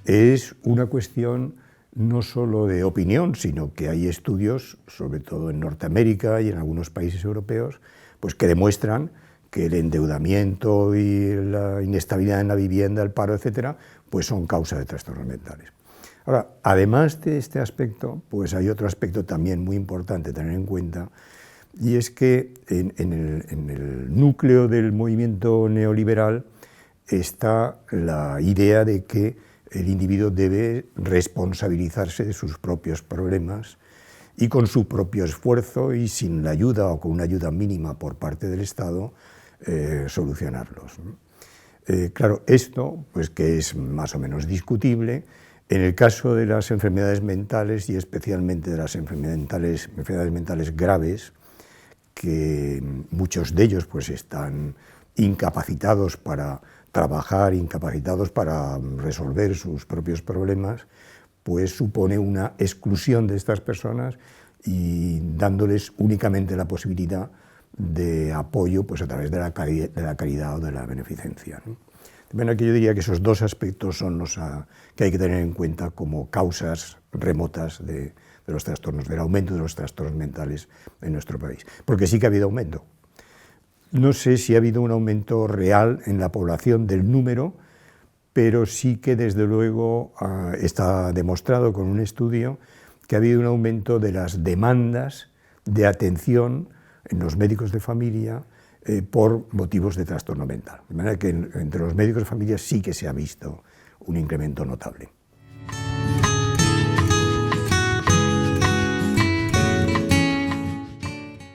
es una cuestión no solo de opinión, sino que hay estudios, sobre todo en Norteamérica y en algunos países europeos, pues que demuestran que el endeudamiento y la inestabilidad en la vivienda, el paro, etcétera, pues son causa de trastornos mentales. Ahora, además de este aspecto, pues hay otro aspecto también muy importante tener en cuenta, y es que en el núcleo del movimiento neoliberal está la idea de que el individuo debe responsabilizarse de sus propios problemas y con su propio esfuerzo y sin la ayuda o con una ayuda mínima por parte del Estado solucionarlos. Claro, esto, pues que es más o menos discutible, en el caso de las enfermedades mentales y especialmente de las enfermedades mentales graves, que muchos de ellos pues están incapacitados para trabajar, incapacitados para resolver sus propios problemas, pues supone una exclusión de estas personas y dándoles únicamente la posibilidad de apoyo pues a través de la caridad o de la beneficencia, ¿no? De manera que yo diría que esos dos aspectos son los que hay que tener en cuenta como causas remotas de los trastornos, del aumento de los trastornos mentales en nuestro país. Porque sí que ha habido aumento. No sé si ha habido un aumento real en la población del número, pero sí que desde luego está demostrado con un estudio que ha habido un aumento de las demandas de atención en los médicos de familia por motivos de trastorno mental. De manera que entre los médicos de familia sí que se ha visto un incremento notable.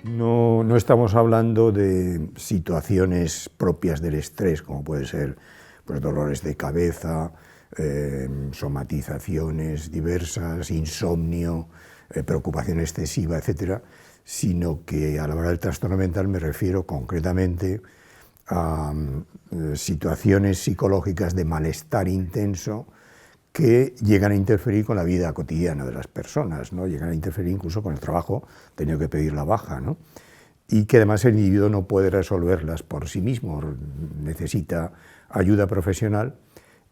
No estamos hablando de situaciones propias del estrés, como puede ser pues, dolores de cabeza, somatizaciones diversas, insomnio, preocupación excesiva, etcétera, sino que a la hora del trastorno mental me refiero concretamente a situaciones psicológicas de malestar intenso que llegan a interferir con la vida cotidiana de las personas, ¿no? Llegan a interferir incluso con el trabajo, tenido que pedir la baja, ¿no? Y que además el individuo no puede resolverlas por sí mismo, necesita ayuda profesional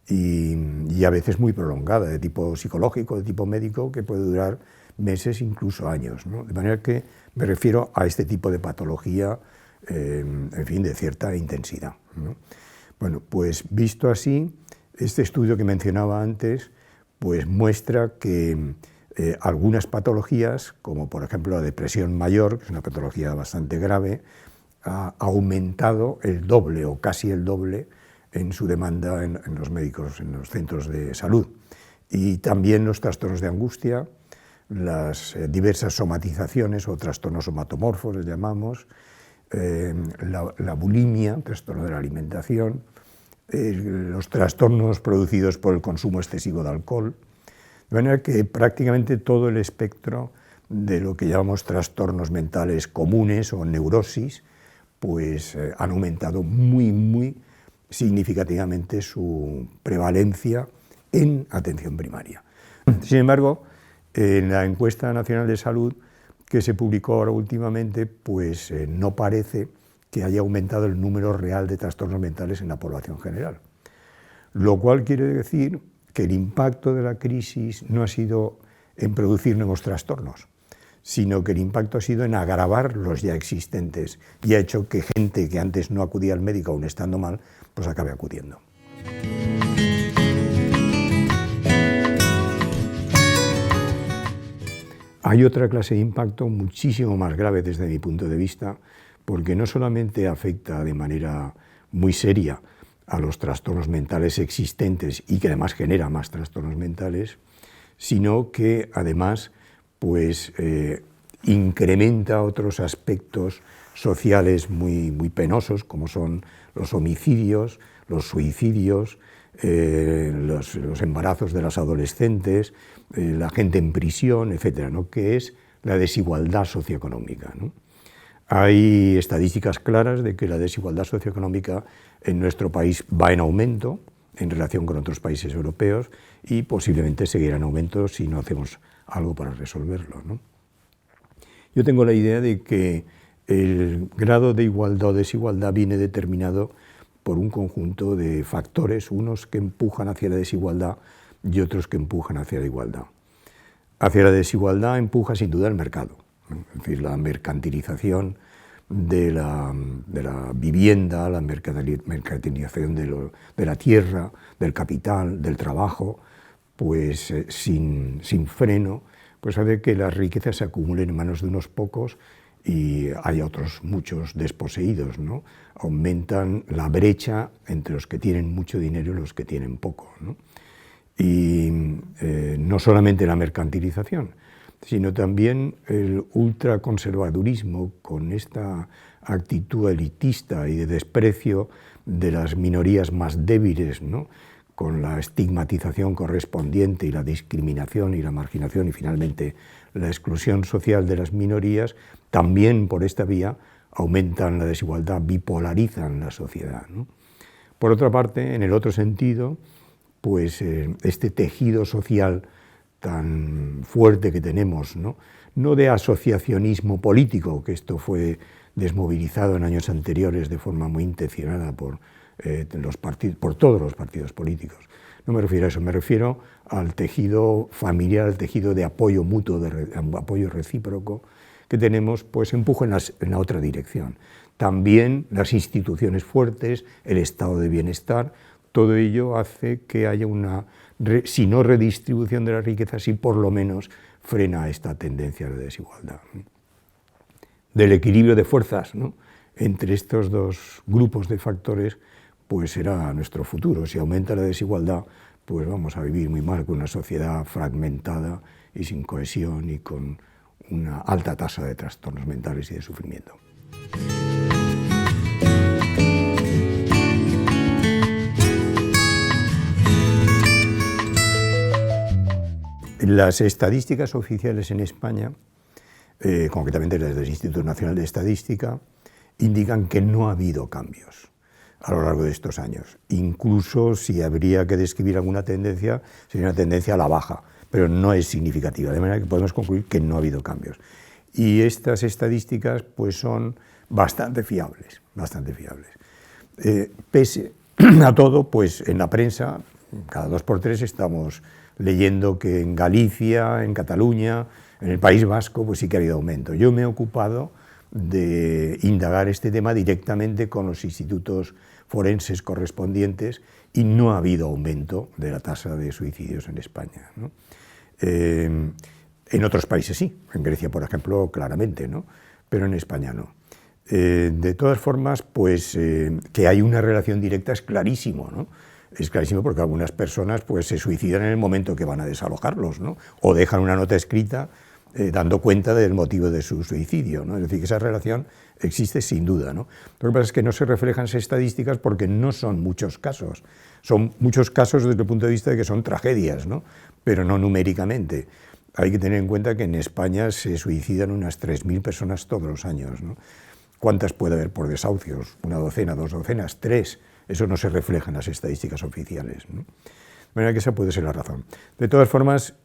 y a veces muy prolongada, de tipo psicológico, de tipo médico, que puede durar meses, incluso años, ¿no? De manera que me refiero a este tipo de patología, en fin, de cierta intensidad, ¿no? Bueno, pues visto así, este estudio que mencionaba antes, pues muestra que algunas patologías, como por ejemplo la depresión mayor, que es una patología bastante grave, ha aumentado el doble o casi el doble en su demanda en los médicos, en los centros de salud. Y también los trastornos de angustia, las diversas somatizaciones o trastornos somatomorfos, les llamamos, la bulimia, trastorno de la alimentación, los trastornos producidos por el consumo excesivo de alcohol, de manera que prácticamente todo el espectro de lo que llamamos trastornos mentales comunes o neurosis, pues han aumentado muy significativamente su prevalencia en atención primaria. Sin embargo, en la encuesta nacional de salud que se publicó ahora últimamente, pues no parece que haya aumentado el número real de trastornos mentales en la población general. Lo cual quiere decir que el impacto de la crisis no ha sido en producir nuevos trastornos, sino que el impacto ha sido en agravar los ya existentes y ha hecho que gente que antes no acudía al médico aún estando mal, pues acabe acudiendo. Hay otra clase de impacto muchísimo más grave desde mi punto de vista, porque no solamente afecta de manera muy seria a los trastornos mentales existentes y que además genera más trastornos mentales, sino que además pues, incrementa otros aspectos sociales muy penosos, como son los homicidios, los suicidios, los embarazos de las adolescentes, la gente en prisión, etcétera, ¿no? Que es la desigualdad socioeconómica, ¿no? Hay estadísticas claras de que la desigualdad socioeconómica en nuestro país va en aumento en relación con otros países europeos y posiblemente seguirá en aumento si no hacemos algo para resolverlo, ¿no? Yo tengo la idea de que el grado de igualdad o desigualdad viene determinado por un conjunto de factores, unos que empujan hacia la desigualdad y otros que empujan hacia la igualdad. Hacia la desigualdad empuja sin duda el mercado, ¿no? Es decir, la mercantilización de la vivienda, la mercantilización de la tierra, del capital, del trabajo, pues sin freno, pues hace que las riquezas se acumulen en manos de unos pocos y hay otros muchos desposeídos, ¿no? Aumentan la brecha entre los que tienen mucho dinero y los que tienen poco, ¿no? Y no solamente la mercantilización, sino también el ultraconservadurismo con esta actitud elitista y de desprecio de las minorías más débiles, ¿no? Con la estigmatización correspondiente y la discriminación y la marginación y finalmente la exclusión social de las minorías, también por esta vía aumentan la desigualdad, bipolarizan la sociedad, ¿no? Por otra parte, en el otro sentido, pues este tejido social tan fuerte que tenemos, no de asociacionismo político, que esto fue desmovilizado en años anteriores de forma muy intencionada por todos los partidos políticos. No me refiero a eso, me refiero al tejido familiar, al tejido de apoyo mutuo, de apoyo recíproco que tenemos, pues empuja en la otra dirección. También las instituciones fuertes, el estado de bienestar, todo ello hace que haya una, si no redistribución de la riqueza, sí por lo menos frena esta tendencia a la desigualdad. Del equilibrio de fuerzas, ¿no?, entre estos dos grupos de factores, pues será nuestro futuro. Si aumenta la desigualdad, pues vamos a vivir muy mal con una sociedad fragmentada y sin cohesión y con una alta tasa de trastornos mentales y de sufrimiento. Las estadísticas oficiales en España, concretamente las del Instituto Nacional de Estadística, indican que no ha habido cambios a lo largo de estos años. Incluso si habría que describir alguna tendencia, sería una tendencia a la baja, pero no es significativa, de manera que podemos concluir que no ha habido cambios. Y estas estadísticas pues son bastante fiables, bastante fiables. Pese a todo, pues en la prensa, cada 2 por 3 estamos leyendo que en Galicia, en Cataluña, en el País Vasco, pues sí que ha habido aumento. Yo me he ocupado de indagar este tema directamente con los institutos forenses correspondientes y no ha habido aumento de la tasa de suicidios en España, ¿no? En otros países sí, en Grecia, por ejemplo, claramente, ¿no?, pero en España no. De todas formas, pues que hay una relación directa es clarísimo, ¿no? Es clarísimo porque algunas personas pues, se suicidan en el momento que van a desalojarlos, ¿no?, o dejan una nota escrita dando cuenta del motivo de su suicidio, ¿no? Es decir, que esa relación existe sin duda, ¿no? Lo que pasa es que no se reflejan esas estadísticas porque no son muchos casos. Son muchos casos desde el punto de vista de que son tragedias, ¿no?, pero no numéricamente. Hay que tener en cuenta que en España se suicidan unas 3.000 personas todos los años, ¿no? ¿Cuántas puede haber por desahucios? ¿Una docena, 2 docenas, 3? Eso no se refleja en las estadísticas oficiales, ¿no? De manera que esa puede ser la razón. De todas formas,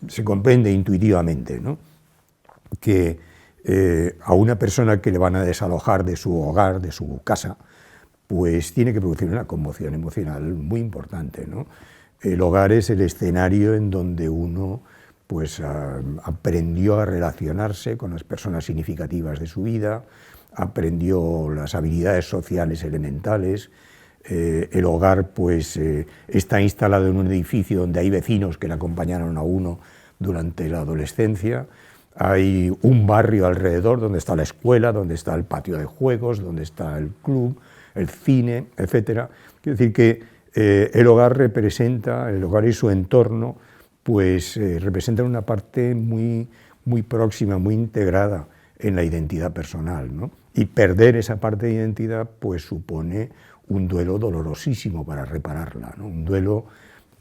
se comprende intuitivamente, ¿no?, que a una persona que le van a desalojar de su hogar, de su casa, pues tiene que producir una conmoción emocional muy importante, ¿no? El hogar es el escenario en donde uno pues, aprendió a relacionarse con las personas significativas de su vida, aprendió las habilidades sociales elementales. El hogar pues, está instalado en un edificio donde hay vecinos que le acompañaron a uno durante la adolescencia, hay un barrio alrededor donde está la escuela, donde está el patio de juegos, donde está el club, el cine, etc. Quiero decir que el hogar y su entorno pues, representan una parte muy, muy próxima, muy integrada en la identidad personal, ¿no? Y perder esa parte de identidad pues, supone un duelo dolorosísimo para repararla, ¿no? Un duelo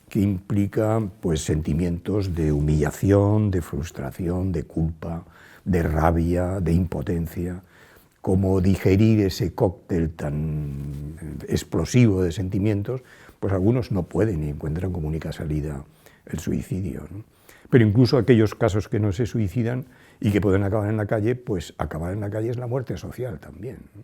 que implica pues, sentimientos de humillación, de frustración, de culpa, de rabia, de impotencia. Cómo digerir ese cóctel tan explosivo de sentimientos, pues algunos no pueden y encuentran como única salida el suicidio, ¿no? Pero incluso aquellos casos que no se suicidan y que pueden acabar en la calle, pues acabar en la calle es la muerte social también, ¿no?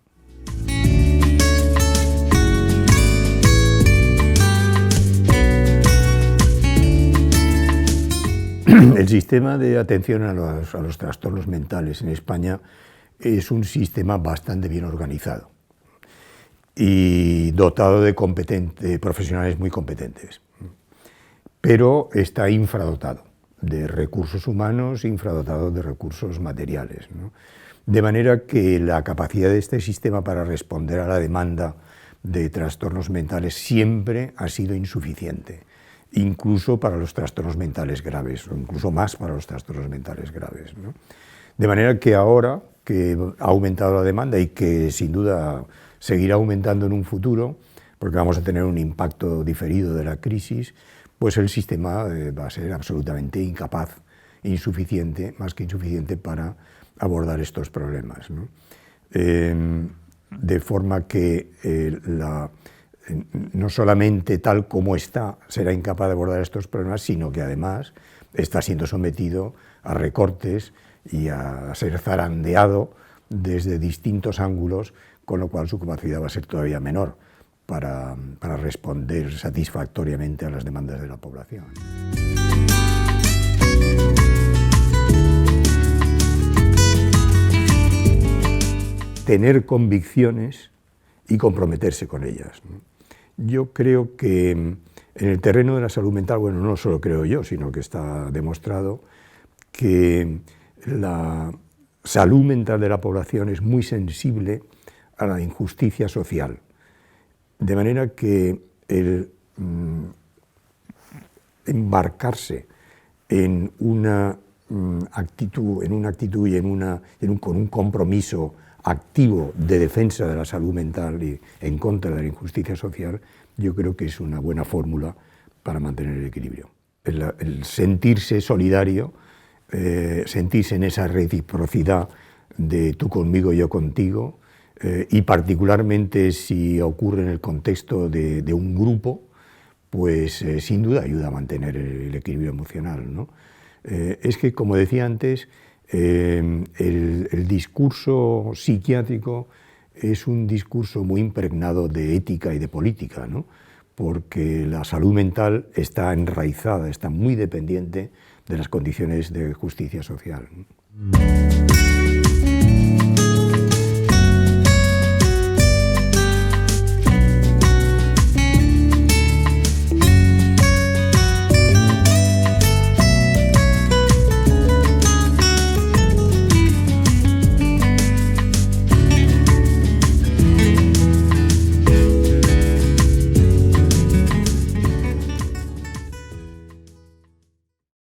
El sistema de atención a los trastornos mentales en España es un sistema bastante bien organizado y dotado de profesionales muy competentes, pero está infradotado de recursos humanos, infradotado de recursos materiales, ¿no? De manera que la capacidad de este sistema para responder a la demanda de trastornos mentales siempre ha sido insuficiente, incluso para los trastornos mentales graves, o incluso más para los trastornos mentales graves, ¿no? De manera que ahora que ha aumentado la demanda y que sin duda seguirá aumentando en un futuro, porque vamos a tener un impacto diferido de la crisis, pues el sistema va a ser absolutamente incapaz, insuficiente, más que insuficiente para abordar estos problemas, ¿no? De forma que no solamente tal como está será incapaz de abordar estos problemas, sino que además está siendo sometido a recortes y a ser zarandeado desde distintos ángulos, con lo cual su capacidad va a ser todavía menor para responder satisfactoriamente a las demandas de la población. Tener convicciones y comprometerse con ellas, ¿no? Yo creo que en el terreno de la salud mental, bueno, no solo creo yo, sino que está demostrado que la salud mental de la población es muy sensible a la injusticia social, de manera que el embarcarse en una actitud y con un compromiso activo de defensa de la salud mental y en contra de la injusticia social, yo creo que es una buena fórmula para mantener el equilibrio. El sentirse solidario, sentirse en esa reciprocidad de tú conmigo, yo contigo, y particularmente si ocurre en el contexto de un grupo, pues sin duda ayuda a mantener el equilibrio emocional, ¿no? Es que, como decía antes, el discurso psiquiátrico es un discurso muy impregnado de ética y de política, ¿no? Porque la salud mental está enraizada, está muy dependiente de las condiciones de justicia social, ¿no?